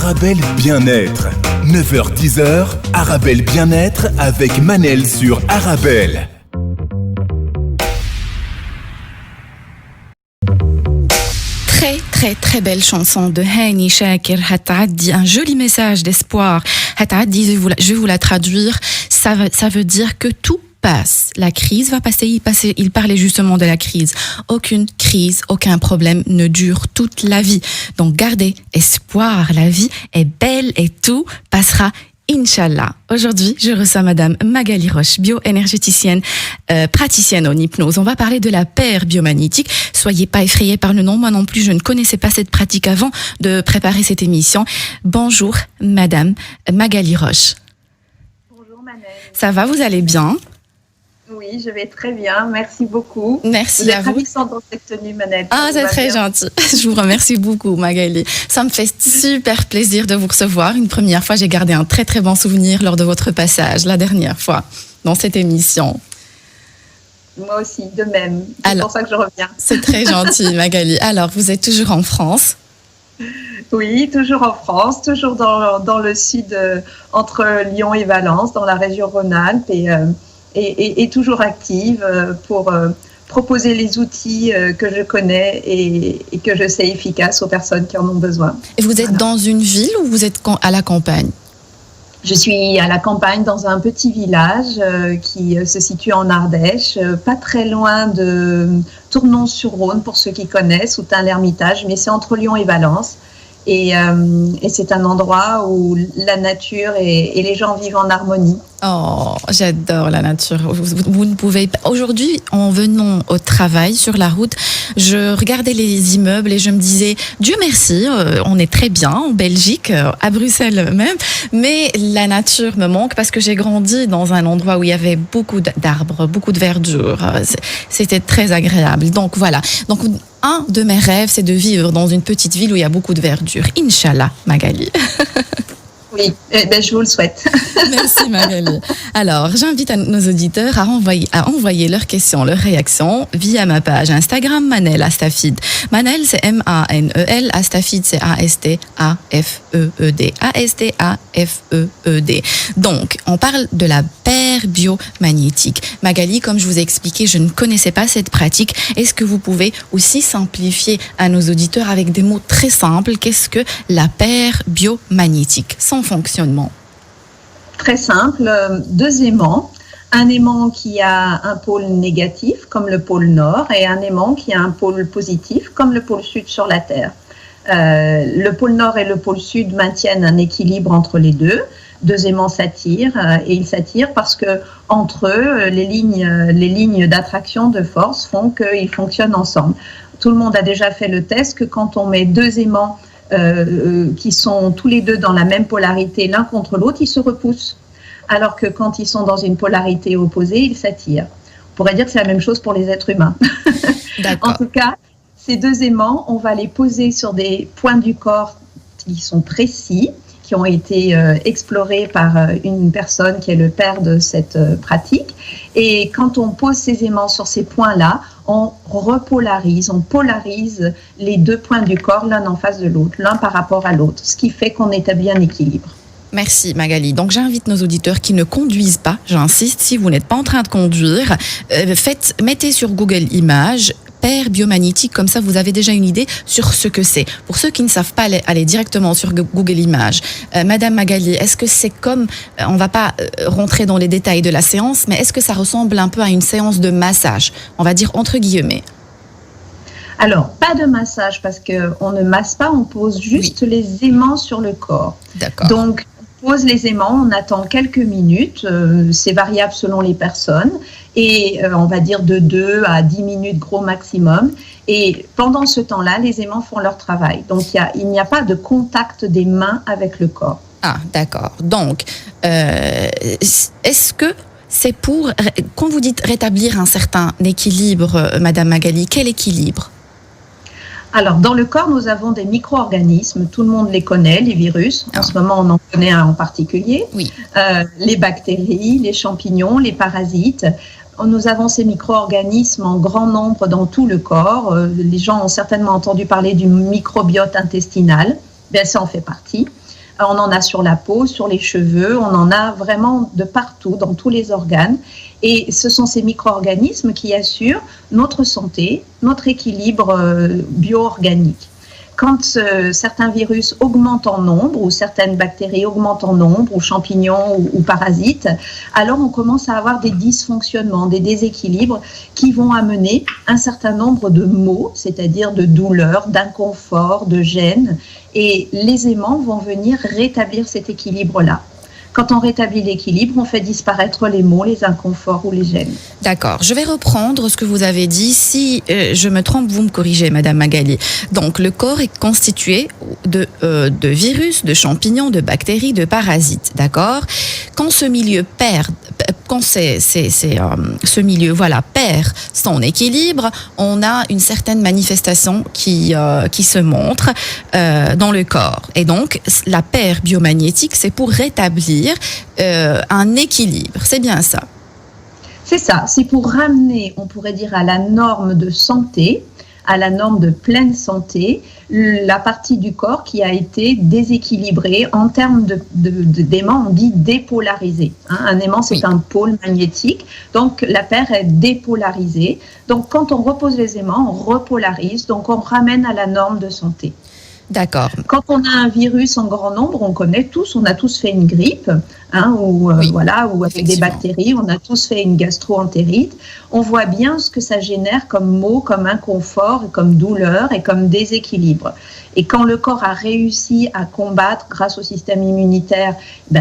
Arabelle Bien-être. 9h-10h, Arabelle Bien-être avec Manel sur Arabelle. Très belle chanson de Hani Shakir. Hata'addi, un joli message d'espoir. Hata'addi, je vais vous la traduire. Ça veut dire que tout passe. La crise va passer. Il parlait justement de la crise. Aucune crise, aucun problème ne dure toute la vie. Donc gardez espoir. La vie est belle et tout passera. Inch'Allah. Aujourd'hui, je reçois Madame Magali Roche, bioénergéticienne, praticienne en hypnose. On va parler de la paire biomagnétique. Soyez pas effrayés par le nom. Moi non plus, je ne connaissais pas cette pratique avant de préparer cette émission. Bonjour, Madame Magali Roche. Bonjour, Manel. Ça va, vous allez bien? Oui, je vais très bien. Merci beaucoup. Merci vous à êtes vous. ravissante dans cette tenue, Manel. Ah, c'est très gentil. Je vous remercie beaucoup, Magali. Ça me fait super plaisir de vous recevoir. Une première fois, j'ai gardé un très bon souvenir lors de votre passage, la dernière fois, dans cette émission. Moi aussi, de même. C'est pour ça que je reviens. C'est très gentil, Magali. Alors, vous êtes toujours en France? Oui, toujours en France, toujours dans le sud, entre Lyon et Valence, dans la région Rhône-Alpes, et toujours active pour proposer les outils que je connais et que je sais efficaces aux personnes qui en ont besoin. Et vous êtes dans une ville ou vous êtes à la campagne? Je suis à la campagne dans un petit village qui se situe en Ardèche, pas très loin de Tournon-sur-Rhône pour ceux qui connaissent, ou Tain-l'Hermitage, mais c'est entre Lyon et Valence. Et c'est un endroit où la nature et les gens vivent en harmonie. Oh, j'adore la nature. Vous ne pouvez pas. Aujourd'hui, en venant au travail sur la route, je regardais les immeubles et je me disais, Dieu merci, on est très bien en Belgique, à Bruxelles même, mais la nature me manque parce que j'ai grandi dans un endroit où il y avait beaucoup d'arbres, beaucoup de verdure. C'était très agréable. Donc voilà. Donc un de mes rêves, c'est de vivre dans une petite ville où il y a beaucoup de verdure. Inch'Allah, Magali. Oui, je vous le souhaite. Merci Magali. Alors, j'invite nos auditeurs à envoyer leurs questions, leurs réactions via ma page Instagram Manel Astafid. Manel, c'est M-A-N-E-L, Astafid, c'est A-S-T-A-F-E-E-D. A-S-T-A-F-E-E-D. Donc, on parle de la paire biomagnétique. Magali, comme je vous ai expliqué, je ne connaissais pas cette pratique. Est-ce que vous pouvez aussi simplifier à nos auditeurs avec des mots très simples? Qu'est-ce que la paire biomagnétique? Son fonctionnement. Très simple, deux aimants. Un aimant qui a un pôle négatif, comme le pôle nord, et un aimant qui a un pôle positif, comme le pôle sud sur la Terre. Le pôle nord et le pôle sud maintiennent un équilibre entre les deux. Deux aimants s'attirent et ils s'attirent parce que entre eux, les lignes d'attraction, de force font qu'ils fonctionnent ensemble. Tout le monde a déjà fait le test que quand on met deux aimants qui sont tous les deux dans la même polarité l'un contre l'autre, ils se repoussent. Alors que quand ils sont dans une polarité opposée, ils s'attirent. On pourrait dire que c'est la même chose pour les êtres humains. En tout cas, ces deux aimants, on va les poser sur des points du corps qui sont précis, qui ont été explorés par une personne qui est le père de cette pratique. Et quand on pose ces aimants sur ces points-là, on repolarise, on polarise les deux points du corps l'un en face de l'autre, l'un par rapport à l'autre, ce qui fait qu'on établit un équilibre. Merci Magali. Donc j'invite nos auditeurs qui ne conduisent pas, j'insiste, si vous n'êtes pas en train de conduire, mettez sur Google Images paire biomagnétique, comme ça vous avez déjà une idée sur ce que c'est. Pour ceux qui ne savent pas aller directement sur Google Images, Madame Magali, est-ce que c'est comme, on ne va pas rentrer dans les détails de la séance, mais est-ce que ça ressemble un peu à une séance de massage, on va dire entre guillemets? Alors, pas de massage parce qu'on ne masse pas, on pose juste les aimants sur le corps. D'accord. Donc, on pose les aimants, on attend quelques minutes, c'est variable selon les personnes, et on va dire de 2 à 10 minutes gros maximum. Et pendant ce temps-là, les aimants font leur travail. Donc, il n'y a pas de contact des mains avec le corps. Ah, d'accord. Donc, est-ce que c'est pour, quand vous dites rétablir un certain équilibre, Madame Magali, quel équilibre? Alors, dans le corps, nous avons des micro-organismes, tout le monde les connaît, les virus. En ce moment, on en connaît un en particulier. Oui. Les bactéries, les champignons, les parasites. Nous avons ces micro-organismes en grand nombre dans tout le corps. Les gens ont certainement entendu parler du microbiote intestinal. Ben, ça en fait partie. On en a sur la peau, sur les cheveux, on en a vraiment de partout, dans tous les organes. Et ce sont ces micro-organismes qui assurent notre santé, notre équilibre bio-organique. Quand certains virus augmentent en nombre, ou certaines bactéries augmentent en nombre, ou champignons ou parasites, alors on commence à avoir des dysfonctionnements, des déséquilibres qui vont amener un certain nombre de maux, c'est-à-dire de douleurs, d'inconfort, de gêne, et les aimants vont venir rétablir cet équilibre-là. Quand on rétablit l'équilibre, on fait disparaître les maux, les inconforts ou les gènes. D'accord. Je vais reprendre ce que vous avez dit. Si je me trompe, vous me corrigez, Madame Magali. Donc, le corps est constitué de virus, de champignons, de bactéries, de parasites. D'accord. Quand ce milieu perd son équilibre, on a une certaine manifestation qui se montre dans le corps. Et donc, la paire biomagnétique, c'est pour rétablir un équilibre. C'est bien ça? C'est ça. C'est pour ramener, on pourrait dire, à la norme de santé, à la norme de pleine santé, la partie du corps qui a été déséquilibrée. En termes d'aimant, on dit dépolarisé. Un aimant, c'est un pôle magnétique. Donc, la paire est dépolarisée. Donc, quand on repose les aimants, on repolarise. Donc, on ramène à la norme de santé. D'accord. Quand on a un virus en grand nombre, on connaît tous, on a tous fait une grippe, ou avec des bactéries, on a tous fait une gastro-entérite. On voit bien ce que ça génère comme maux, comme inconfort, comme douleur et comme déséquilibre. Et quand le corps a réussi à combattre grâce au système immunitaire,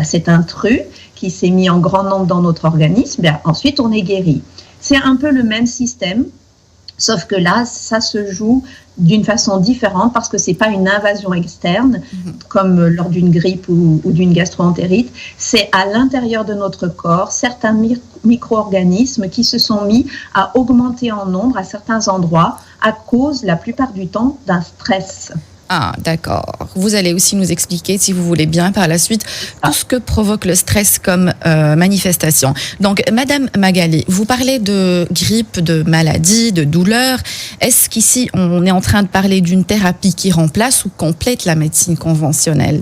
cet intrus qui s'est mis en grand nombre dans notre organisme, ensuite on est guéri. C'est un peu le même système. Sauf que là, ça se joue d'une façon différente parce que c'est pas une invasion externe, comme lors d'une grippe ou d'une gastro-entérite. C'est à l'intérieur de notre corps, certains micro-organismes qui se sont mis à augmenter en nombre à certains endroits à cause, la plupart du temps, d'un stress. Ah, d'accord. Vous allez aussi nous expliquer, si vous voulez bien, par la suite, tout ce que provoque le stress comme manifestation. Donc, Madame Magali, vous parlez de grippe, de maladie, de douleur. Est-ce qu'ici, on est en train de parler d'une thérapie qui remplace ou complète la médecine conventionnelle?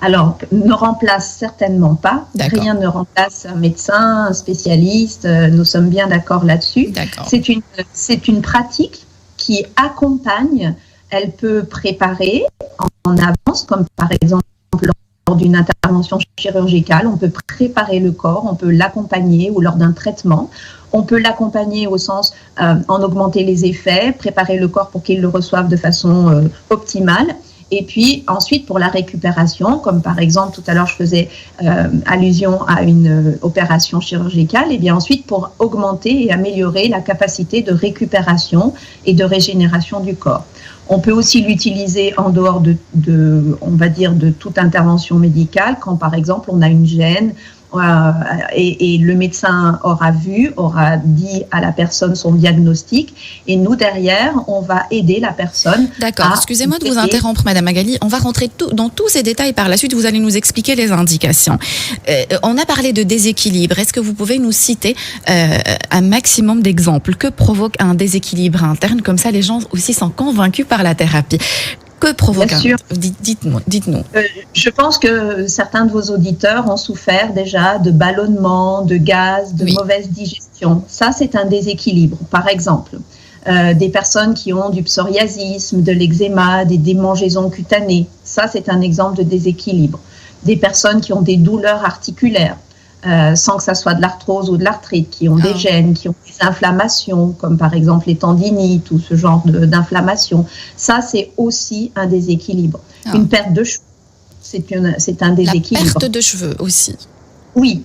Alors, ne remplace certainement pas. D'accord. Rien ne remplace un médecin, un spécialiste. Nous sommes bien d'accord là-dessus. D'accord. C'est une pratique qui accompagne. Elle peut préparer en avance, comme par exemple lors d'une intervention chirurgicale, on peut préparer le corps, on peut l'accompagner ou lors d'un traitement. On peut l'accompagner au sens en augmenter les effets, préparer le corps pour qu'il le reçoive de façon optimale. Et puis ensuite pour la récupération, comme par exemple tout à l'heure je faisais allusion à une opération chirurgicale, et bien ensuite pour augmenter et améliorer la capacité de récupération et de régénération du corps. On peut aussi l'utiliser en dehors on va dire, de toute intervention médicale, quand par exemple on a une gêne et le médecin aura dit à la personne son diagnostic, et nous derrière, on va aider la personne. D'accord, excusez-moi de vous interrompre, Madame Magali. On va rentrer dans tous ces détails par la suite. Vous allez nous expliquer les indications. On a parlé de déséquilibre. Est-ce que vous pouvez nous citer un maximum d'exemples? Que provoque un déséquilibre interne? Comme ça, les gens aussi sont convaincus par la thérapie. Que provoque Dites-nous. Je pense que certains de vos auditeurs ont souffert déjà de ballonnements, de gaz, de mauvaise digestion. Ça, c'est un déséquilibre. Par exemple, des personnes qui ont du psoriasisme, de l'eczéma, des démangeaisons cutanées. Ça, c'est un exemple de déséquilibre. Des personnes qui ont des douleurs articulaires. Sans que ça soit de l'arthrose ou de l'arthrite, qui ont des gènes, qui ont des inflammations, comme par exemple les tendinites ou ce genre d'inflammation. Ça, c'est aussi un déséquilibre. Une perte de cheveux, c'est un déséquilibre. La perte de cheveux aussi. Oui.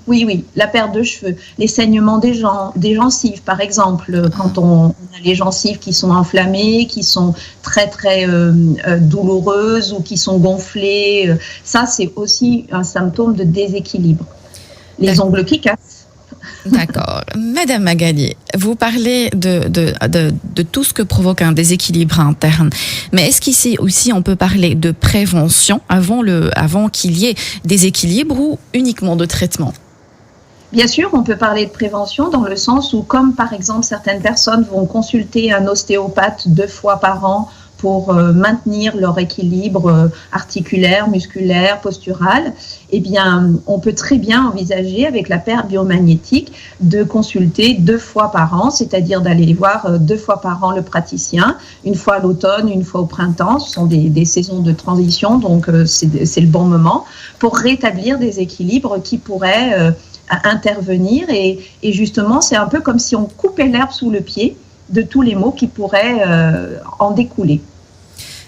La perte de cheveux. Les saignements des gencives, par exemple, quand on a les gencives qui sont enflammées, qui sont très, très douloureuses ou qui sont gonflées. Ça, c'est aussi un symptôme de déséquilibre. Les ongles qui cassent. D'accord. Madame Magali, vous parlez de tout ce que provoque un déséquilibre interne. Mais est-ce qu'ici aussi on peut parler de prévention avant qu'il y ait déséquilibre ou uniquement de traitement? Bien sûr, on peut parler de prévention dans le sens où, comme par exemple certaines personnes vont consulter un ostéopathe 2 fois par an pour maintenir leur équilibre articulaire, musculaire, postural, eh bien, on peut très bien envisager avec la paire biomagnétique de consulter 2 fois par an, c'est-à-dire d'aller voir 2 fois par an le praticien, une fois à l'automne, une fois au printemps. Ce sont des saisons de transition, donc c'est le bon moment pour rétablir des équilibres qui pourraient intervenir. Et justement, c'est un peu comme si on coupait l'herbe sous le pied de tous les maux qui pourraient en découler.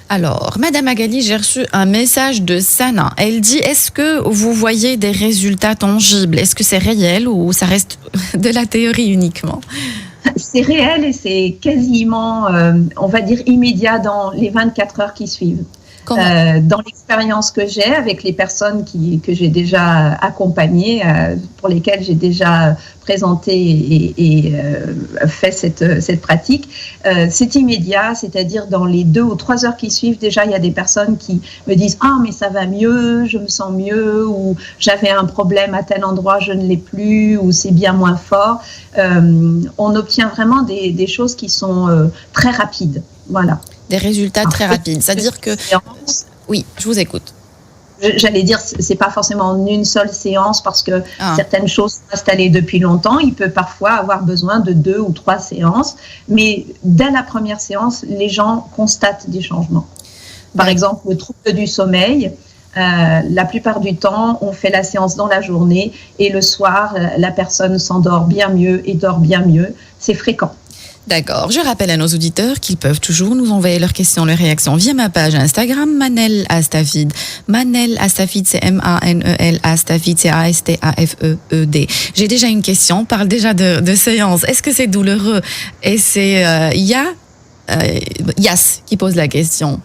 Alors, Madame Magali, j'ai reçu un message de Sana. Elle dit, est-ce que vous voyez des résultats tangibles? Est-ce que c'est réel ou ça reste de la théorie uniquement? C'est réel et c'est quasiment, on va dire, immédiat dans les 24 heures qui suivent. Dans l'expérience que j'ai avec les personnes que j'ai déjà accompagnées, pour lesquelles j'ai déjà présenté et fait cette pratique, c'est immédiat, c'est-à-dire dans les 2 ou 3 heures qui suivent, déjà il y a des personnes qui me disent « Ah, mais ça va mieux, je me sens mieux » ou « J'avais un problème à tel endroit, je ne l'ai plus » ou « C'est bien moins fort ». On obtient vraiment des choses qui sont très rapides. Voilà. Des résultats très rapides. C'est-à-dire que... Oui, je vous écoute. J'allais dire, c'est pas forcément en une seule séance parce que certaines choses sont installées depuis longtemps. Il peut parfois avoir besoin de 2 ou 3 séances. Mais dès la première séance, les gens constatent des changements. Par exemple, le trouble du sommeil. La plupart du temps, on fait la séance dans la journée et le soir, la personne s'endort bien mieux et dort bien mieux. C'est fréquent. D'accord. Je rappelle à nos auditeurs qu'ils peuvent toujours nous envoyer leurs questions, leurs réactions via ma page Instagram, Manel Astafid. Manel Astafid, c'est M-A-N-E-L, Astafid, c'est A-S-T-A-F-E-E-D. J'ai déjà une question, on parle déjà de séance. Est-ce que c'est douloureux? Et c'est Yas qui pose la question.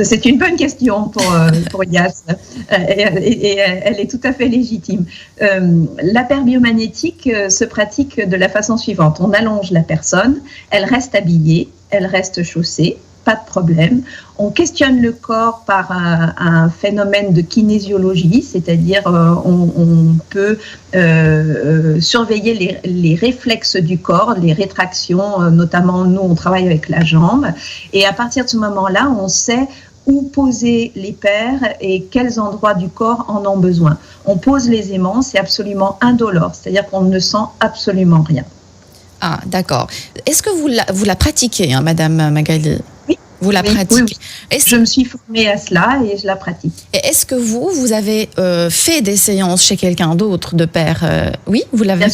C'est une bonne question pour Yas et elle est tout à fait légitime. La paire biomagnétique se pratique de la façon suivante. On allonge la personne, elle reste habillée, elle reste chaussée, pas de problème. On questionne le corps par un phénomène de kinésiologie, c'est-à-dire on peut surveiller les réflexes du corps, les rétractions, notamment nous on travaille avec la jambe, et à partir de ce moment-là, on sait où poser les paires et quels endroits du corps en ont besoin. On pose les aimants, c'est absolument indolore, c'est-à-dire qu'on ne sent absolument rien. Ah, d'accord. Est-ce que vous la pratiquez, hein, Madame Magali? Oui. Vous la pratiquez? Oui. Je me suis formée à cela et je la pratique. Et est-ce que vous avez fait des séances chez quelqu'un d'autre de pair? Oui, vous l'avez?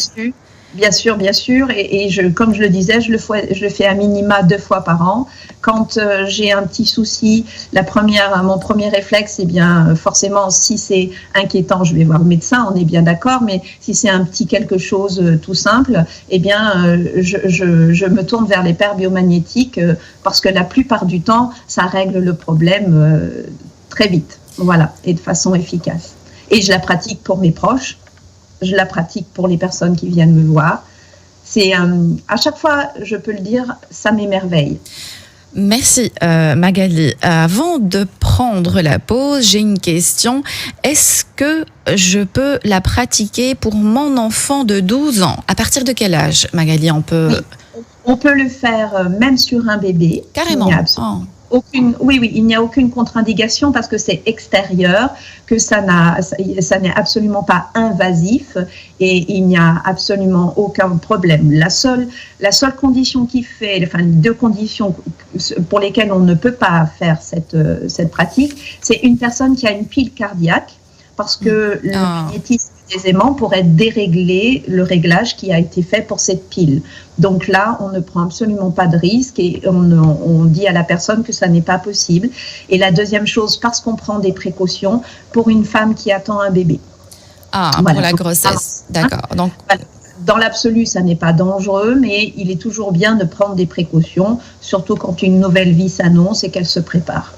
Bien sûr. Et comme je le disais, je le fais à minima 2 fois par an. Quand j'ai un petit souci, mon premier réflexe, eh bien, forcément, si c'est inquiétant, je vais voir le médecin, on est bien d'accord. Mais si c'est un petit quelque chose tout simple, eh bien, je me tourne vers les paires biomagnétiques parce que la plupart du temps, ça règle le problème très vite, voilà, et de façon efficace. Et je la pratique pour mes proches. Je la pratique pour les personnes qui viennent me voir. C'est à chaque fois, je peux le dire, ça m'émerveille. Merci Magali. Avant de prendre la pause, j'ai une question. Est-ce que je peux la pratiquer pour mon enfant de 12 ans? À partir de quel âge, Magali, on peut... Oui, on peut le faire même sur un bébé. Carrément. Il n'y a aucune contre-indication parce que c'est extérieur, que ça n'est absolument pas invasif et il n'y a absolument aucun problème. La seule condition les 2 conditions pour lesquelles on ne peut pas faire cette pratique, c'est une personne qui a une pile cardiaque parce que le magnétisme des aimants pourrait dérégler le réglage qui a été fait pour cette pile. Donc là, on ne prend absolument pas de risque et on dit à la personne que ça n'est pas possible. Et la deuxième chose, parce qu'on prend des précautions pour une femme qui attend un bébé. Ah, voilà, pour la grossesse, d'accord. Donc, dans l'absolu, ça n'est pas dangereux, mais il est toujours bien de prendre des précautions, surtout quand une nouvelle vie s'annonce et qu'elle se prépare.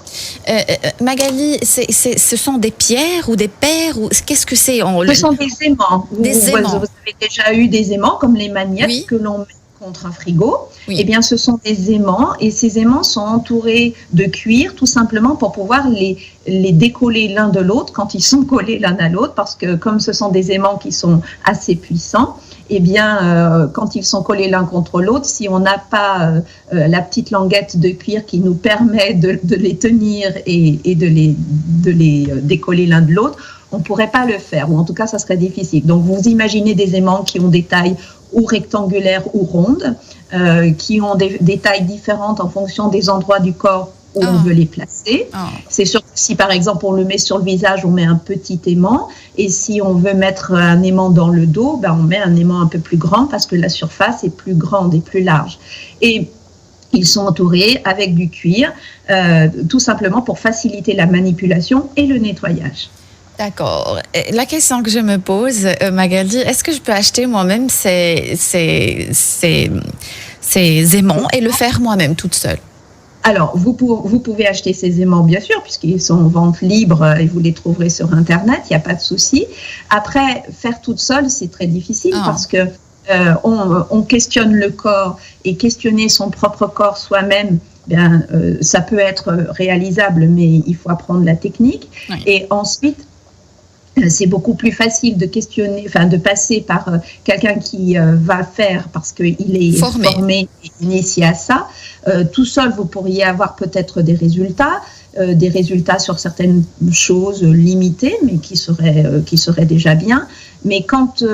Magali, ce sont des pierres ou des paires ou qu'est-ce que c'est? Ce sont des aimants. Vous avez déjà eu des aimants comme les magnettes que l'on met contre un frigo. Oui. Eh bien, ce sont des aimants et ces aimants sont entourés de cuir tout simplement pour pouvoir les décoller l'un de l'autre quand ils sont collés l'un à l'autre parce que comme ce sont des aimants qui sont assez puissants, eh bien, quand ils sont collés l'un contre l'autre, si on n'a pas la petite languette de cuir qui nous permet de les tenir et de les décoller l'un de l'autre, on ne pourrait pas le faire, ou en tout cas, ça serait difficile. Donc, vous imaginez des aimants qui ont des tailles ou rectangulaires ou rondes, qui ont des tailles différentes en fonction des endroits du corps où on veut les placer. C'est sûr que si, par exemple, on le met sur le visage, on met un petit aimant. Et si on veut mettre un aimant dans le dos, on met un aimant un peu plus grand parce que la surface est plus grande et plus large. Et ils sont entourés avec du cuir, tout simplement pour faciliter la manipulation et le nettoyage. D'accord. La question que je me pose, Magali, est-ce que je peux acheter moi-même ces aimants et le faire moi-même toute seule? Alors, vous pouvez acheter ces aimants, bien sûr, puisqu'ils sont en vente libre et vous les trouverez sur Internet, il n'y a pas de souci. Après, faire toute seule, c'est très difficile parce que on questionne le corps et questionner son propre corps soi-même, ça peut être réalisable, mais il faut apprendre la technique. Oui. Et ensuite, c'est beaucoup plus facile de passer par quelqu'un qui va faire parce qu'il est formé et initié à ça. Tout seul, vous pourriez avoir peut-être des résultats sur certaines choses limitées, mais qui seraient déjà bien. Mais quand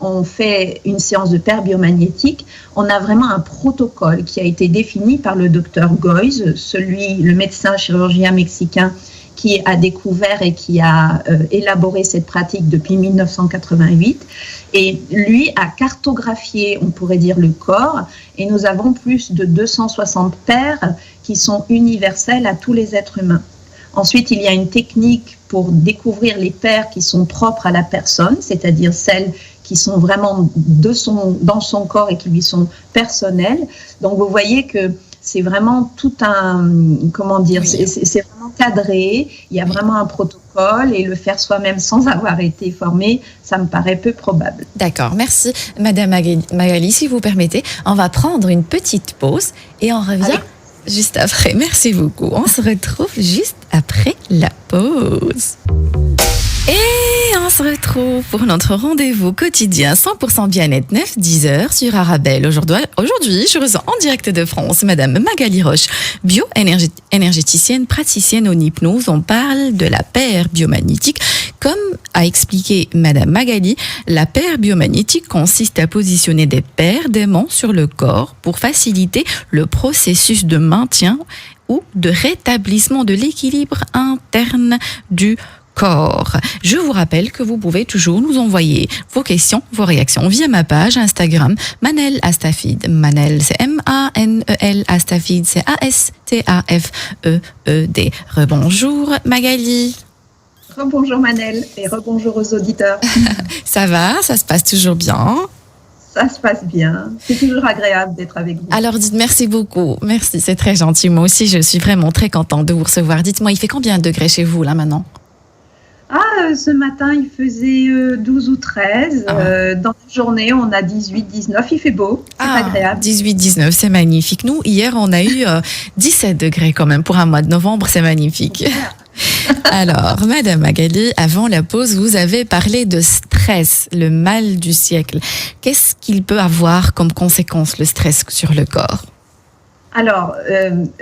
on fait une séance de paire biomagnétique, on a vraiment un protocole qui a été défini par le docteur Goiz, le médecin chirurgien mexicain qui a découvert et qui a élaboré cette pratique depuis 1988. Et lui a cartographié, on pourrait dire, le corps. Et nous avons plus de 260 paires qui sont universelles à tous les êtres humains. Ensuite, il y a une technique pour découvrir les paires qui sont propres à la personne, c'est-à-dire celles qui sont vraiment dans son corps et qui lui sont personnelles. Donc, vous voyez que c'est vraiment tout un, c'est vraiment cadré, il y a vraiment un protocole et le faire soi-même sans avoir été formé, ça me paraît peu probable. D'accord, merci Madame Magali, si vous permettez, on va prendre une petite pause et on revient juste après. Merci beaucoup, on se retrouve juste après la pause. Et on se retrouve pour notre rendez-vous quotidien 100% bien-être 9-10 heures sur Arabelle. Aujourd'hui, je reçois en direct de France Madame Magali Roche, bio-énergéticienne, praticienne en hypnose. On parle de la paire biomagnétique. Comme a expliqué Madame Magali, la paire biomagnétique consiste à positionner des paires d'aimants sur le corps pour faciliter le processus de maintien ou de rétablissement de l'équilibre interne du corps. Je vous rappelle que vous pouvez toujours nous envoyer vos questions, vos réactions via ma page Instagram Manel Astafid. Manel, c'est M-A-N-E-L, Astafid, c'est A-S-T-A-F-E-E-D. Rebonjour Magali. Rebonjour Manel et rebonjour aux auditeurs. Ça va? Ça se passe toujours bien? Ça se passe bien. C'est toujours agréable d'être avec vous. Alors dites merci beaucoup. Merci, c'est très gentil. Moi aussi, je suis vraiment très contente de vous recevoir. Dites-moi, il fait combien de degrés chez vous là maintenant? Ce matin, il faisait 12 ou 13. Dans la journée, on a 18, 19. Il fait beau, c'est agréable. 18, 19, c'est magnifique. Nous, hier, on a eu 17 degrés quand même. Pour un mois de novembre, c'est magnifique. Alors, Madame Magali, avant la pause, vous avez parlé de stress, le mal du siècle. Qu'est-ce qu'il peut avoir comme conséquence, le stress sur le corps ? Alors,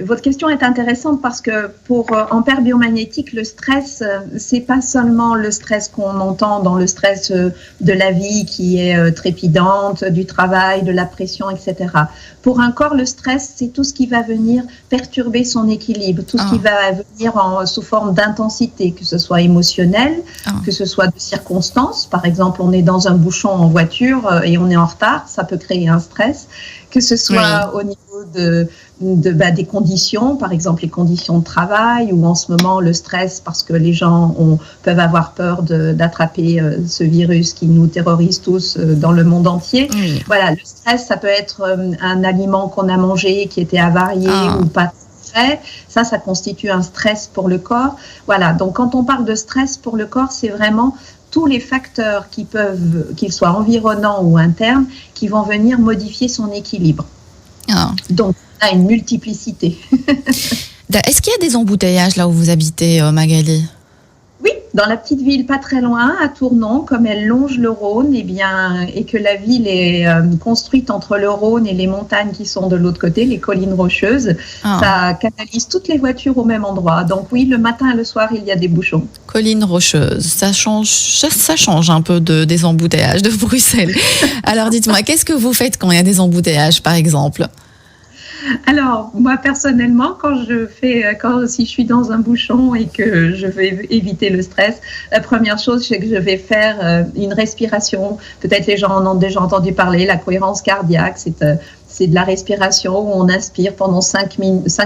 votre question est intéressante parce que en paire biomagnétique, le stress, c'est pas seulement le stress qu'on entend dans le stress de la vie qui est trépidante, du travail, de la pression, etc. Pour un corps, le stress, c'est tout ce qui va venir perturber son équilibre, tout ce qui va venir sous forme d'intensité, que ce soit émotionnel, que ce soit de circonstances. Par exemple, on est dans un bouchon en voiture et on est en retard, ça peut créer un stress. Que ce soit au niveau des conditions, par exemple les conditions de travail, ou en ce moment le stress parce que les gens peuvent avoir peur d'attraper ce virus qui nous terrorise tous dans le monde entier. Oui. Voilà, le stress, ça peut être un aliment qu'on a mangé qui était avarié ou pas frais. Ça constitue un stress pour le corps. Voilà, donc quand on parle de stress pour le corps, c'est vraiment tous les facteurs qu'ils soient environnants ou internes, qui vont venir modifier son équilibre. Donc, on a une multiplicité. Est-ce qu'il y a des embouteillages là où vous habitez, Magali ? Oui, Dans la petite ville, pas très loin, à Tournon, comme elle longe le Rhône, et que la ville est construite entre le Rhône et les montagnes qui sont de l'autre côté, les collines rocheuses, ça canalise toutes les voitures au même endroit. Donc oui, le matin et le soir, il y a des bouchons. Collines rocheuses, ça change un peu des embouteillages de Bruxelles. Alors dites-moi, qu'est-ce que vous faites quand il y a des embouteillages, par exemple ? Alors, moi, personnellement, si je suis dans un bouchon et que je veux éviter le stress, la première chose, c'est que je vais faire une respiration. Peut-être les gens en ont déjà entendu parler, la cohérence cardiaque, c'est de la respiration où on inspire pendant 5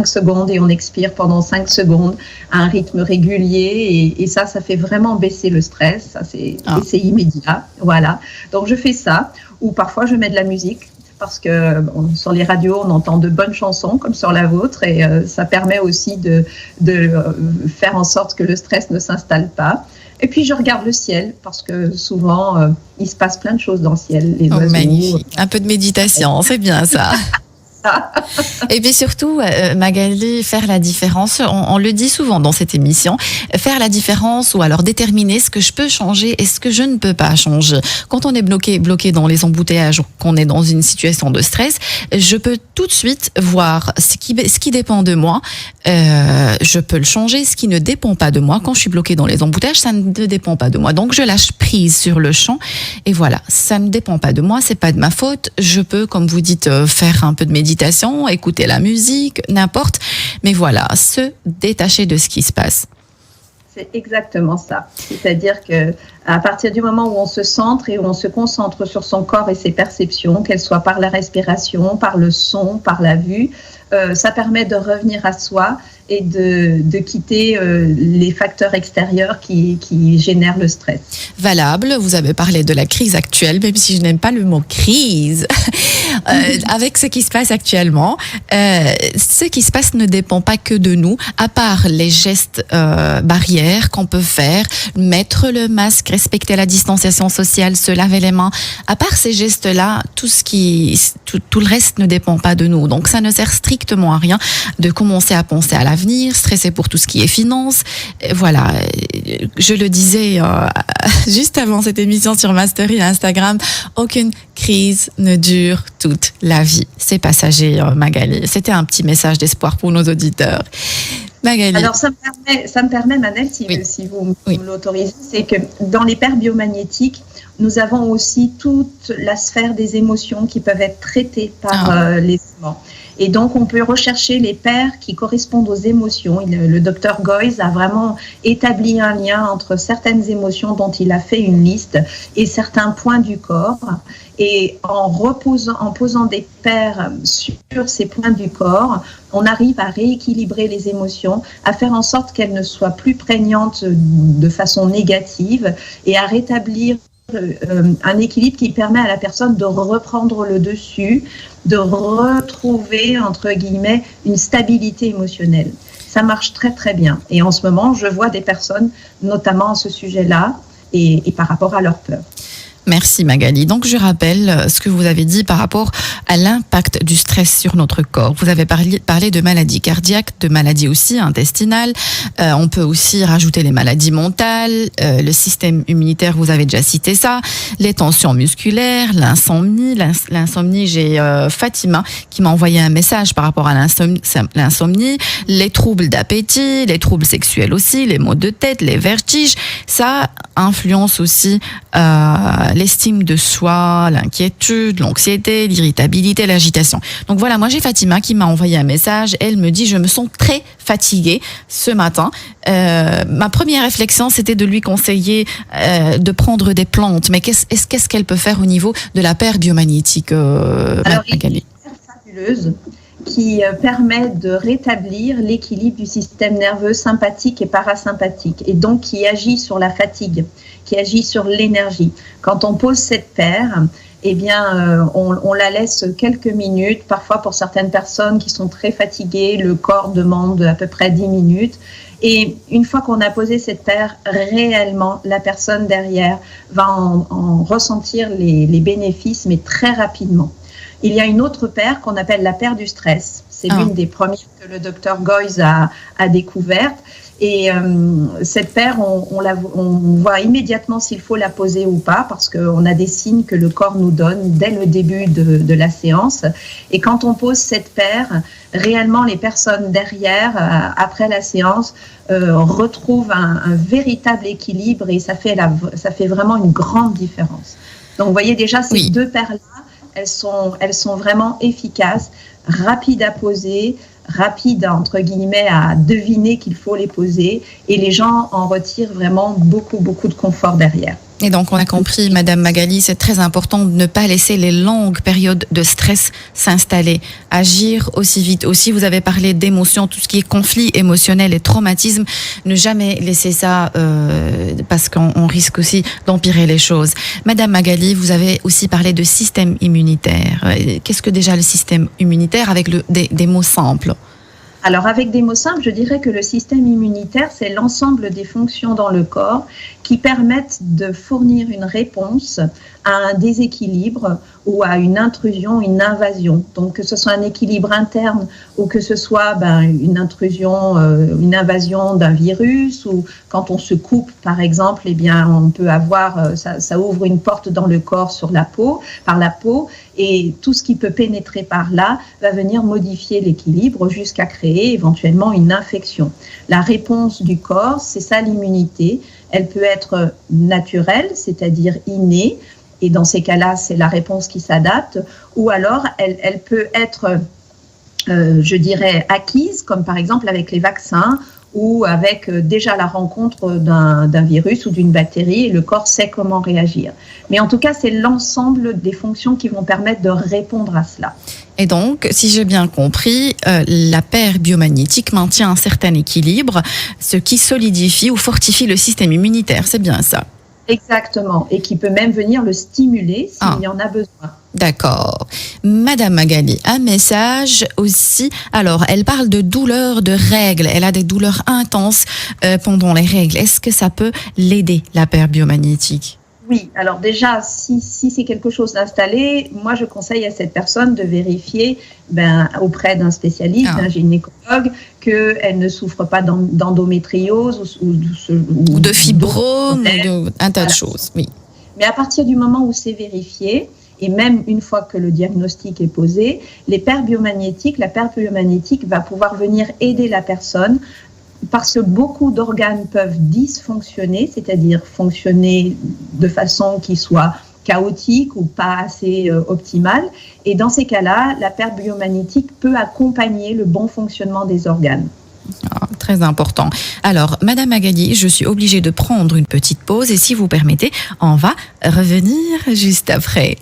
secondes et on expire pendant 5 secondes à un rythme régulier. Et ça fait vraiment baisser le stress. Ça, c'est immédiat. Voilà. Donc, je fais ça. Ou parfois, je mets de la musique. Parce que sur les radios, on entend de bonnes chansons comme sur la vôtre et ça permet aussi de faire en sorte que le stress ne s'installe pas. Et puis, je regarde le ciel parce que souvent, il se passe plein de choses dans le ciel. Les oiseaux, magnifique. Un peu de méditation, c'est bien ça. Et puis surtout, Magali, faire la différence, on le dit souvent dans cette émission, faire la différence ou alors déterminer ce que je peux changer et ce que je ne peux pas changer. Quand on est bloqué dans les embouteillages ou qu'on est dans une situation de stress, je peux tout de suite voir ce qui dépend de moi. Je peux le changer. Ce qui ne dépend pas de moi, quand je suis bloquée dans les embouteillages, ça ne dépend pas de moi. Donc je lâche prise sur le champ et voilà, ça ne dépend pas de moi, c'est pas de ma faute. Je peux, comme vous dites, faire un peu de méditation, écouter la musique, n'importe. Mais voilà, se détacher de ce qui se passe. C'est exactement ça. C'est-à-dire que à partir du moment où on se centre et où on se concentre sur son corps et ses perceptions, qu'elles soient par la respiration, par le son, par la vue, ça permet de revenir à soi et de quitter les facteurs extérieurs qui génèrent le stress. Valable, vous avez parlé de la crise actuelle, même si je n'aime pas le mot crise. Avec ce qui se passe actuellement, ce qui se passe ne dépend pas que de nous, à part les gestes barrières qu'on peut faire, mettre le masque, respecter la distanciation sociale, se laver les mains. À part ces gestes-là, tout le reste ne dépend pas de nous. Donc ça ne sert strictement à rien de commencer à penser à l'avenir, stresser pour tout ce qui est finance. Voilà, je le disais juste avant cette émission sur Mastery et Instagram, aucune crise ne dure toute la vie. C'est passager, Magali. C'était un petit message d'espoir pour nos auditeurs. Magali. Alors, ça me permet, Manel, si vous me l'autorisez, c'est que dans les paires biomagnétiques, nous avons aussi toute la sphère des émotions qui peuvent être traitées par les aimants. Et donc, on peut rechercher les paires qui correspondent aux émotions. Le docteur Goyes a vraiment établi un lien entre certaines émotions dont il a fait une liste et certains points du corps. Et en posant des paires sur ces points du corps, on arrive à rééquilibrer les émotions, à faire en sorte qu'elles ne soient plus prégnantes de façon négative et à rétablir un équilibre qui permet à la personne de reprendre le dessus, de retrouver, entre guillemets, une stabilité émotionnelle. Ça marche très, très bien. Et en ce moment, je vois des personnes, notamment à ce sujet-là, et par rapport à leur peur. Merci Magali. Donc je rappelle ce que vous avez dit par rapport à l'impact du stress sur notre corps. Vous avez parlé de maladies cardiaques, de maladies aussi intestinales. On peut aussi rajouter les maladies mentales, le système immunitaire, vous avez déjà cité ça, les tensions musculaires, l'insomnie. L'insomnie, j'ai Fatima qui m'a envoyé un message par rapport à l'insomnie, les troubles d'appétit, les troubles sexuels aussi, les maux de tête, les vertiges. Ça influence aussi l'estime de soi, l'inquiétude, l'anxiété, l'irritabilité, l'agitation. Donc voilà, moi j'ai Fatima qui m'a envoyé un message. Elle me dit, je me sens très fatiguée ce matin. Ma première réflexion, c'était de lui conseiller de prendre des plantes. Mais qu'est-ce qu'elle peut faire au niveau de la paire biomagnétique, Alors, il y a une paire fabuleuse qui permet de rétablir l'équilibre du système nerveux sympathique et parasympathique, et donc qui agit sur la fatigue, qui agit sur l'énergie. Quand on pose cette paire, eh bien, on la laisse quelques minutes. Parfois, pour certaines personnes qui sont très fatiguées, le corps demande à peu près 10 minutes. Et une fois qu'on a posé cette paire, réellement, la personne derrière va en ressentir les bénéfices, mais très rapidement. Il y a une autre paire qu'on appelle la paire du stress. C'est l'une des premières que le docteur Goyes a découverte. Et cette paire, on voit immédiatement s'il faut la poser ou pas, parce qu'on a des signes que le corps nous donne dès le début de la séance. Et quand on pose cette paire, réellement les personnes derrière, après la séance, retrouvent un véritable équilibre et ça fait vraiment une grande différence. Donc vous voyez déjà ces deux paires-là, elles sont vraiment efficaces, rapides à poser, rapide, entre guillemets, à deviner qu'il faut les poser et les gens en retirent vraiment beaucoup, beaucoup de confort derrière. Et donc, on a compris, Madame Magali, c'est très important de ne pas laisser les longues périodes de stress s'installer. Agir aussi vite. Aussi, vous avez parlé d'émotions, tout ce qui est conflit émotionnel et traumatisme. Ne jamais laisser ça parce qu'on risque aussi d'empirer les choses. Madame Magali, vous avez aussi parlé de système immunitaire. Qu'est-ce que déjà le système immunitaire avec des mots simples? Alors, avec des mots simples, je dirais que le système immunitaire, c'est l'ensemble des fonctions dans le corps qui permettent de fournir une réponse à un déséquilibre ou à une intrusion, une invasion. Donc, que ce soit un équilibre interne ou que ce soit une intrusion, une invasion d'un virus, ou quand on se coupe, par exemple, eh bien, on peut avoir, ça ouvre une porte dans le corps par la peau, et tout ce qui peut pénétrer par là va venir modifier l'équilibre jusqu'à créer éventuellement une infection. La réponse du corps, c'est ça l'immunité. Elle peut être naturelle, c'est-à-dire innée, et dans ces cas-là, c'est la réponse qui s'adapte, ou alors elle peut être, je dirais, acquise, comme par exemple avec les vaccins, ou avec déjà la rencontre d'un virus ou d'une bactérie, et le corps sait comment réagir. Mais en tout cas, c'est l'ensemble des fonctions qui vont permettre de répondre à cela. Et donc, si j'ai bien compris, la paire biomagnétique maintient un certain équilibre, ce qui solidifie ou fortifie le système immunitaire, c'est bien ça? Exactement, et qui peut même venir le stimuler s'il y en a besoin. D'accord. Madame Magali, un message aussi. Alors, elle parle de douleurs de règles. Elle a des douleurs intenses pendant les règles. Est-ce que ça peut l'aider, la paire biomagnétique? Oui, alors déjà, si c'est quelque chose d'installé, moi je conseille à cette personne de vérifier auprès d'un spécialiste, d'un gynécologue, qu'elle ne souffre pas d'endométriose ou de fibrome, ou un tas de choses. Oui. Mais à partir du moment où c'est vérifié, et même une fois que le diagnostic est posé, la paire biomagnétique va pouvoir venir aider la personne, parce que beaucoup d'organes peuvent dysfonctionner, c'est-à-dire fonctionner de façon qui soit chaotique ou pas assez optimale. Et dans ces cas-là, la paire biomagnétique peut accompagner le bon fonctionnement des organes. Très important. Alors, Madame Magali, je suis obligée de prendre une petite pause et si vous permettez, on va revenir juste après.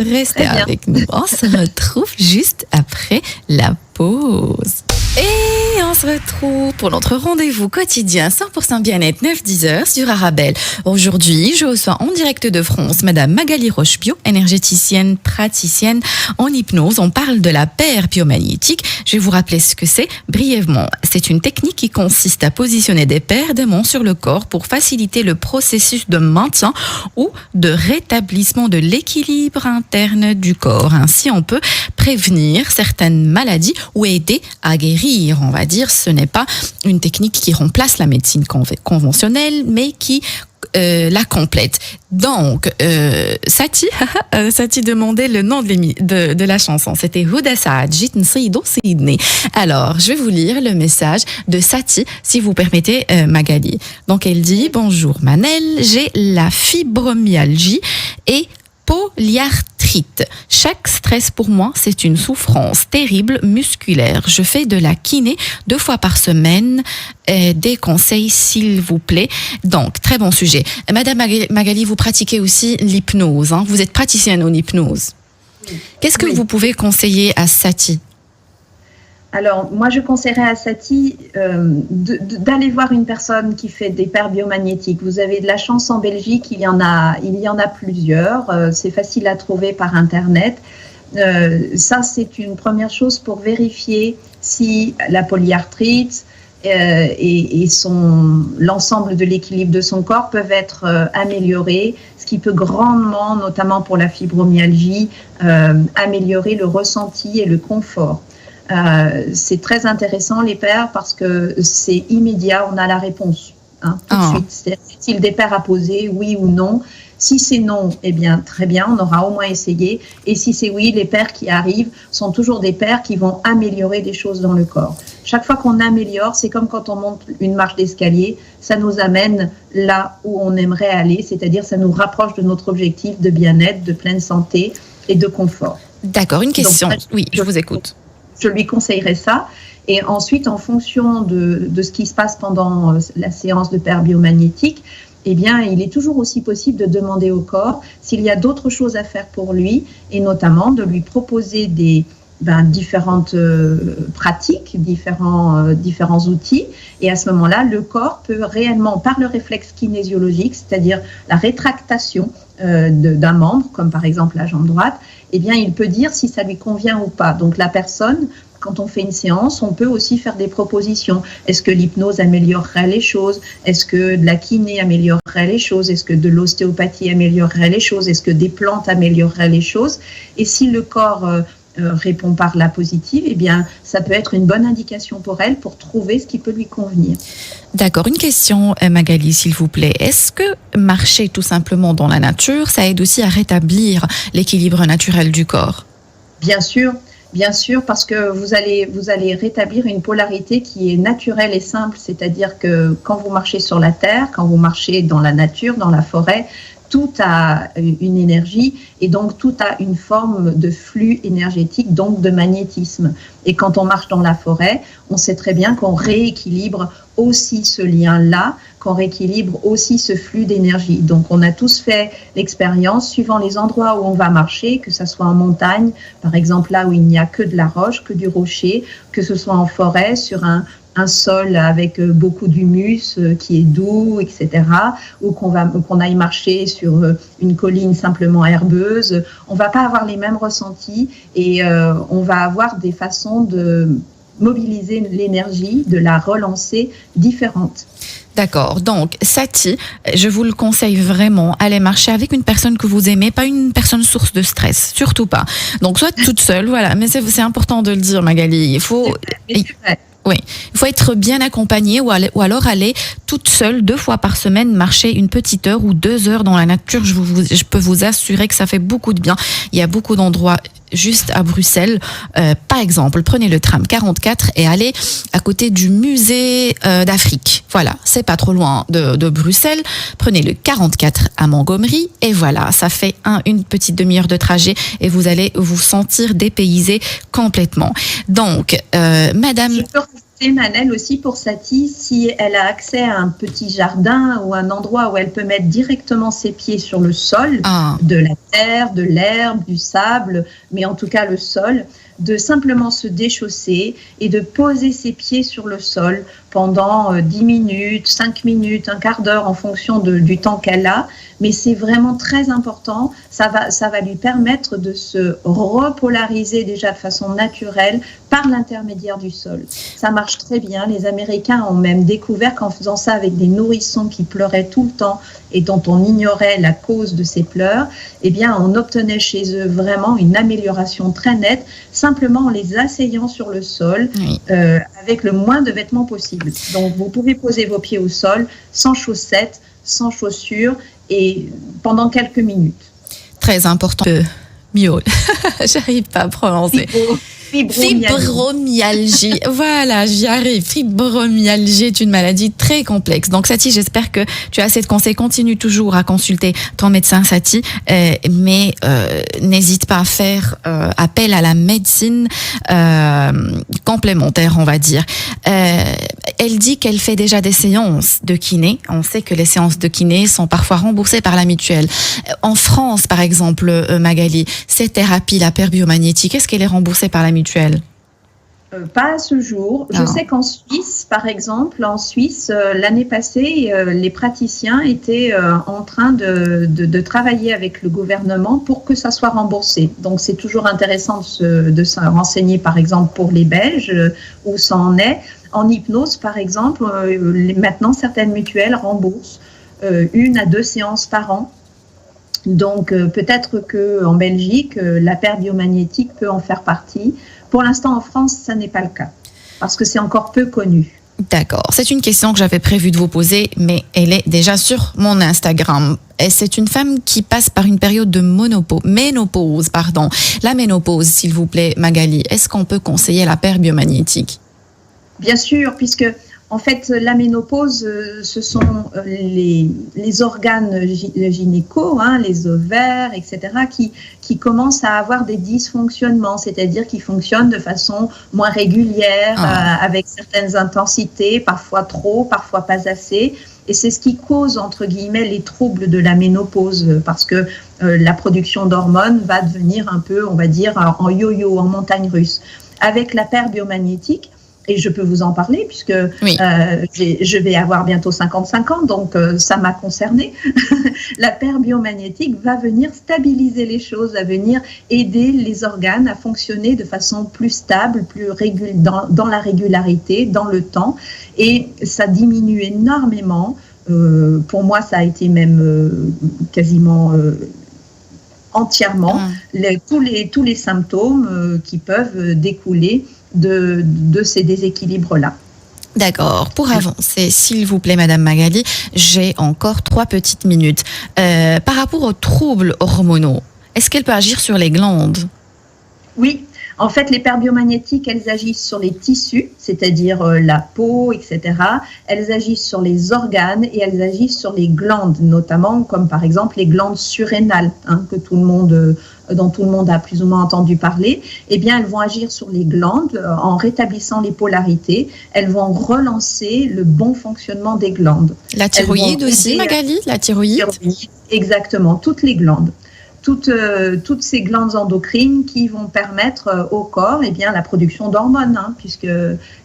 Restez avec nous. On se retrouve juste après la pause. Et on se retrouve pour notre rendez-vous quotidien 100% bien-être 9-10 heures sur Arabelle. Aujourd'hui, je reçois en direct de France Madame Magali Roche-Bio, énergéticienne, praticienne en hypnose. On parle de la paire biomagnétique. Je vais vous rappeler ce que c'est brièvement. C'est une technique qui consiste à positionner des paires d'aimants sur le corps pour faciliter le processus de maintien ou de rétablissement de l'équilibre interne du corps. Ainsi, on peut prévenir certaines maladies ou aider à guérir. On va dire, ce n'est pas une technique qui remplace la médecine conventionnelle, mais qui la complète. Donc, Sati demandait le nom de la chanson. C'était Huda Saad, Jit Nsido Sidney. Alors, je vais vous lire le message de Sati, si vous permettez, Magali. Donc, elle dit: bonjour Manel, j'ai la fibromyalgie et polyarthrite. Chaque stress pour moi, c'est une souffrance terrible musculaire. Je fais de la kiné 2 fois par semaine. Des conseils, s'il vous plaît. Donc, très bon sujet. Madame Magali, vous pratiquez aussi l'hypnose. Vous êtes praticienne en hypnose. Oui. Qu'est-ce que vous pouvez conseiller à Sati? Alors, moi, je conseillerais à Sati d'aller voir une personne qui fait des paires biomagnétiques. Vous avez de la chance en Belgique, il y en a plusieurs. C'est facile à trouver par Internet. Ça, c'est une première chose pour vérifier si la polyarthrite et l'ensemble de l'équilibre de son corps peuvent être améliorés, ce qui peut grandement, notamment pour la fibromyalgie, améliorer le ressenti et le confort. C'est très intéressant les pairs parce que c'est immédiat, on a la réponse tout de suite. C'est-il des pairs à poser, oui ou non? Si c'est non, eh bien très bien, on aura au moins essayé. Et si c'est oui, les pairs qui arrivent sont toujours des pairs qui vont améliorer des choses dans le corps. Chaque fois qu'on améliore, c'est comme quand on monte une marche d'escalier, ça nous amène là où on aimerait aller, c'est-à-dire ça nous rapproche de notre objectif de bien-être, de pleine santé et de confort. D'accord, une question. Donc, oui, je vous écoute. Je lui conseillerais ça. Et ensuite, en fonction de ce qui se passe pendant la séance de paires biomagnétiques, eh bien, il est toujours aussi possible de demander au corps s'il y a d'autres choses à faire pour lui, et notamment de lui proposer différentes pratiques, différents outils. Et à ce moment-là, le corps peut réellement, par le réflexe kinésiologique, c'est-à-dire la rétractation d'un membre, comme par exemple la jambe droite, eh bien, il peut dire si ça lui convient ou pas. Donc, la personne, quand on fait une séance, on peut aussi faire des propositions. Est-ce que l'hypnose améliorerait les choses? Est-ce que de la kiné améliorerait les choses? Est-ce que de l'ostéopathie améliorerait les choses? Est-ce que des plantes amélioreraient les choses? Et si le corps répond par la positive, eh bien, ça peut être une bonne indication pour elle pour trouver ce qui peut lui convenir. D'accord. Une question, Magali, s'il vous plaît. Est-ce que marcher tout simplement dans la nature, ça aide aussi à rétablir l'équilibre naturel du corps? Bien sûr, parce que vous allez rétablir une polarité qui est naturelle et simple, c'est-à-dire que quand vous marchez sur la terre, quand vous marchez dans la nature, dans la forêt, tout a une énergie et donc tout a une forme de flux énergétique, donc de magnétisme. Et quand on marche dans la forêt, on sait très bien qu'on rééquilibre aussi ce lien-là, qu'on rééquilibre aussi ce flux d'énergie. Donc on a tous fait l'expérience, suivant les endroits où on va marcher, que ce soit en montagne, par exemple là où il n'y a que de la roche, que du rocher, que ce soit en forêt, sur un sol avec beaucoup d'humus qui est doux, etc., ou qu'on aille marcher sur une colline simplement herbeuse, on ne va pas avoir les mêmes ressentis et on va avoir des façons de mobiliser l'énergie, de la relancer différentes. D'accord. Donc, Saty, je vous le conseille vraiment, allez marcher avec une personne que vous aimez, pas une personne source de stress, surtout pas. Donc, soit toute seule, voilà. Mais c'est important de le dire, Magali. Oui, il faut être bien accompagné ou alors aller toute seule 2 fois par semaine marcher une petite heure ou 2 heures dans la nature. Je peux vous assurer que ça fait beaucoup de bien. Il y a beaucoup d'endroits juste à Bruxelles. Par exemple, prenez le tram 44 et allez à côté du musée d'Afrique. Voilà, c'est pas trop loin de Bruxelles. Prenez le 44 à Montgomery et voilà, ça fait une petite demi-heure de trajet et vous allez vous sentir dépaysé complètement. Donc, Madame... Manel aussi pour Saty, si elle a accès à un petit jardin ou un endroit où elle peut mettre directement ses pieds sur le sol, de la terre, de l'herbe, du sable, mais en tout cas le sol, de simplement se déchausser et de poser ses pieds sur le sol pendant 10 minutes, 5 minutes, un quart d'heure en fonction du temps qu'elle a. Mais c'est vraiment très important. Ça va lui permettre de se repolariser déjà de façon naturelle par l'intermédiaire du sol. Ça marche très bien. Les Américains ont même découvert qu'en faisant ça avec des nourrissons qui pleuraient tout le temps et dont on ignorait la cause de ces pleurs, eh bien, on obtenait chez eux vraiment une amélioration très nette, simplement en les asseyant sur le sol, oui, avec le moins de vêtements possible. Donc, vous pouvez poser vos pieds au sol, sans chaussettes, sans chaussures, et pendant quelques minutes. Très important. J'arrive pas à prononcer. Fibromyalgie. Voilà, j'y arrive. Fibromyalgie est une maladie très complexe. Donc, Saty, j'espère que tu as assez de conseils. Continue toujours à consulter ton médecin, Saty, mais n'hésite pas à faire appel à la médecine complémentaire, on va dire. Elle dit qu'elle fait déjà des séances de kiné. On sait que les séances de kiné sont parfois remboursées par la mutuelle. En France, par exemple, Magali, cette thérapie, la paire biomagnétique, est-ce qu'elle est remboursée par la mutuelle? Pas à ce jour. Je sais qu'en Suisse, par exemple, l'année passée, les praticiens étaient en train de travailler avec le gouvernement pour que ça soit remboursé. Donc, c'est toujours intéressant de se renseigner, par exemple, pour les Belges, où ça en est. En hypnose, par exemple, maintenant, certaines mutuelles remboursent 1 à 2 séances par an. Donc, peut-être qu'en Belgique, la paire biomagnétique peut en faire partie pour l'instant, en France, ça n'est pas le cas, parce que c'est encore peu connu. D'accord. C'est une question que j'avais prévu de vous poser, mais elle est déjà sur mon Instagram. Et c'est une femme qui passe par une période de ménopause. La ménopause, s'il vous plaît, Magali, est-ce qu'on peut conseiller la paire biomagnétique? Bien sûr, puisque en fait, la ménopause, ce sont les organes gynécaux, les ovaires, etc., qui commencent à avoir des dysfonctionnements, c'est-à-dire qui fonctionnent de façon moins régulière, avec certaines intensités, parfois trop, parfois pas assez. Et c'est ce qui cause, entre guillemets, les troubles de la ménopause, parce que la production d'hormones va devenir un peu, on va dire, en yo-yo, en montagne russe. Avec la paire biomagnétique, et je peux vous en parler puisque oui. Je vais avoir bientôt 55 ans, donc ça m'a concernée. La paire biomagnétique va venir stabiliser les choses, va venir aider les organes à fonctionner de façon plus stable, plus dans la régularité, dans le temps. Et ça diminue énormément. Pour moi, ça a été même quasiment... entièrement tous les symptômes qui peuvent découler de ces déséquilibres-là. D'accord. Pour avancer, s'il vous plaît, Madame Magali, j'ai encore 3 petites minutes. Par rapport aux troubles hormonaux, est-ce qu'elle peut agir sur les glandes? Oui. En fait, les paires biomagnétiques, elles agissent sur les tissus, c'est-à-dire la peau, etc. Elles agissent sur les organes et elles agissent sur les glandes, notamment comme par exemple les glandes surrénales, dont tout le monde a plus ou moins entendu parler. Eh bien, elles vont agir sur les glandes en rétablissant les polarités. Elles vont relancer le bon fonctionnement des glandes. La thyroïde aussi, Magali? La thyroïde? Exactement, toutes les glandes. Toutes ces glandes endocrines qui vont permettre au corps la production d'hormones, puisque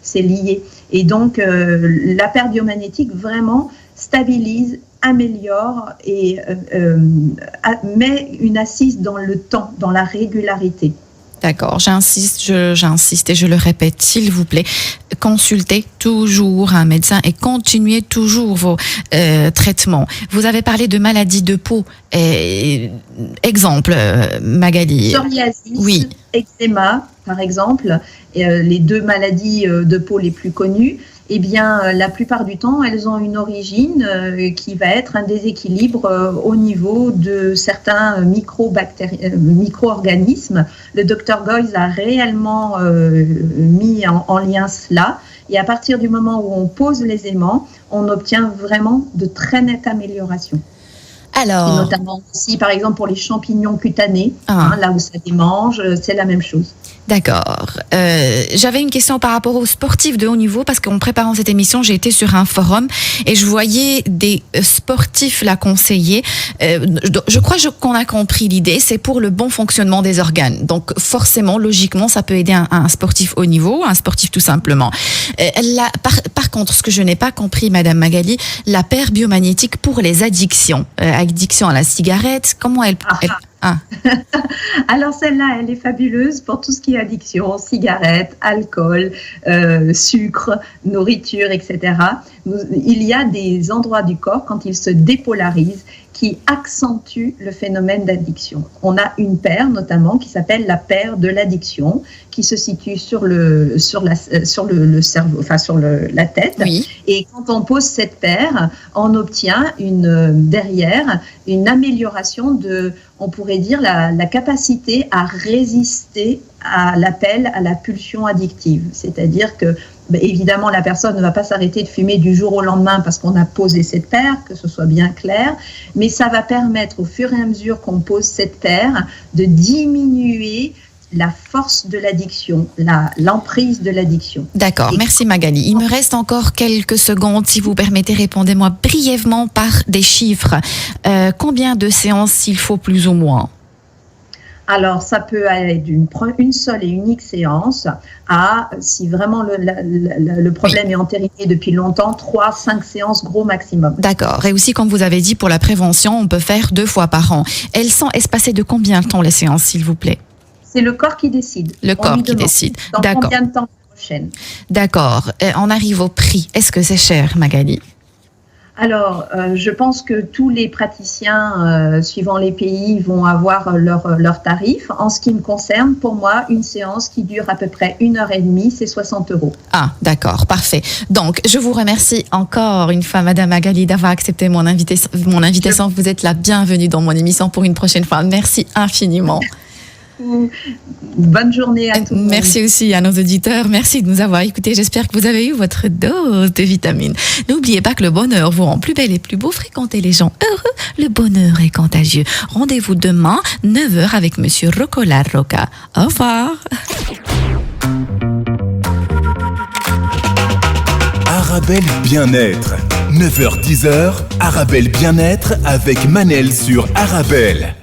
c'est lié. Et donc, la paire biomagnétique vraiment stabilise, améliore et met une assise dans le temps, dans la régularité. D'accord, j'insiste et je le répète, s'il vous plaît, consultez toujours un médecin et continuez toujours vos traitements. Vous avez parlé de maladies de peau. Exemple, Magali. Psoriasis, oui. Eczéma, par exemple, les 2 maladies de peau les plus connues. Eh bien, la plupart du temps, elles ont une origine qui va être un déséquilibre au niveau de certains micro-organismes. Le docteur Goyes a réellement mis en lien cela. Et à partir du moment où on pose les aimants, on obtient vraiment de très nettes améliorations. Alors, et notamment aussi, par exemple, pour les champignons cutanés, là où ça démange, c'est la même chose. D'accord. J'avais une question par rapport aux sportifs de haut niveau, parce qu'en préparant cette émission, j'ai été sur un forum et je voyais des sportifs la conseiller. Je crois qu'on a compris l'idée, c'est pour le bon fonctionnement des organes. Donc forcément, logiquement, ça peut aider un sportif haut niveau, un sportif tout simplement. Par contre, ce que je n'ai pas compris, Madame Magali, la paire biomagnétique pour les addictions. Addiction à la cigarette, comment elle... Alors celle-là, elle est fabuleuse pour tout ce qui est addiction, cigarettes, alcool, sucre, nourriture, etc. Il y a des endroits du corps, quand ils se dépolarisent, qui accentuent le phénomène d'addiction. On a une paire notamment qui s'appelle la paire de l'addiction, qui se situe sur le cerveau, enfin sur la tête. Oui. Et quand on pose cette paire, on obtient derrière une amélioration de, on pourrait dire, la capacité à résister à l'appel, à la pulsion addictive. C'est-à-dire que, évidemment, la personne ne va pas s'arrêter de fumer du jour au lendemain parce qu'on a posé cette paire, que ce soit bien clair, mais ça va permettre, au fur et à mesure qu'on pose cette paire, de diminuer la force de l'addiction, l'emprise de l'addiction. D'accord, merci Magali. Il me reste encore quelques secondes. Si vous permettez, répondez-moi brièvement par des chiffres. Combien de séances il faut plus ou moins ? Alors, ça peut aller d'une seule et unique séance à, si vraiment le problème est entériné depuis longtemps, 3-5 séances gros maximum. D'accord. Et aussi, comme vous avez dit, pour la prévention, on peut faire 2 fois par an. Elles sont espacées de combien de temps, les séances, s'il vous plaît ? C'est le corps qui décide. Le corps qui décide. Dans D'accord. Combien de temps la prochaine ? D'accord. On arrive au prix. Est-ce que c'est cher, Magali ? Alors, je pense que tous les praticiens, suivant les pays, vont avoir leur tarif. En ce qui me concerne, pour moi, une séance qui dure à peu près 1h30, c'est 60 €. Ah, d'accord, parfait. Donc, je vous remercie encore une fois, Madame Magali, d'avoir accepté mon invitation. Vous êtes la bienvenue dans mon émission pour une prochaine fois. Merci infiniment. Bonne journée à tous. Merci aussi à nos auditeurs. Merci de nous avoir écoutés. J'espère que vous avez eu votre dose de vitamines. N'oubliez pas que le bonheur vous rend plus belle et plus beau. Fréquentez les gens heureux. Le bonheur est contagieux. Rendez-vous demain, 9h avec Monsieur Rocco Larroca. Au revoir. Arabelle Bien-être. 9h-10h, Arabelle Bien-être avec Manel sur Arabelle.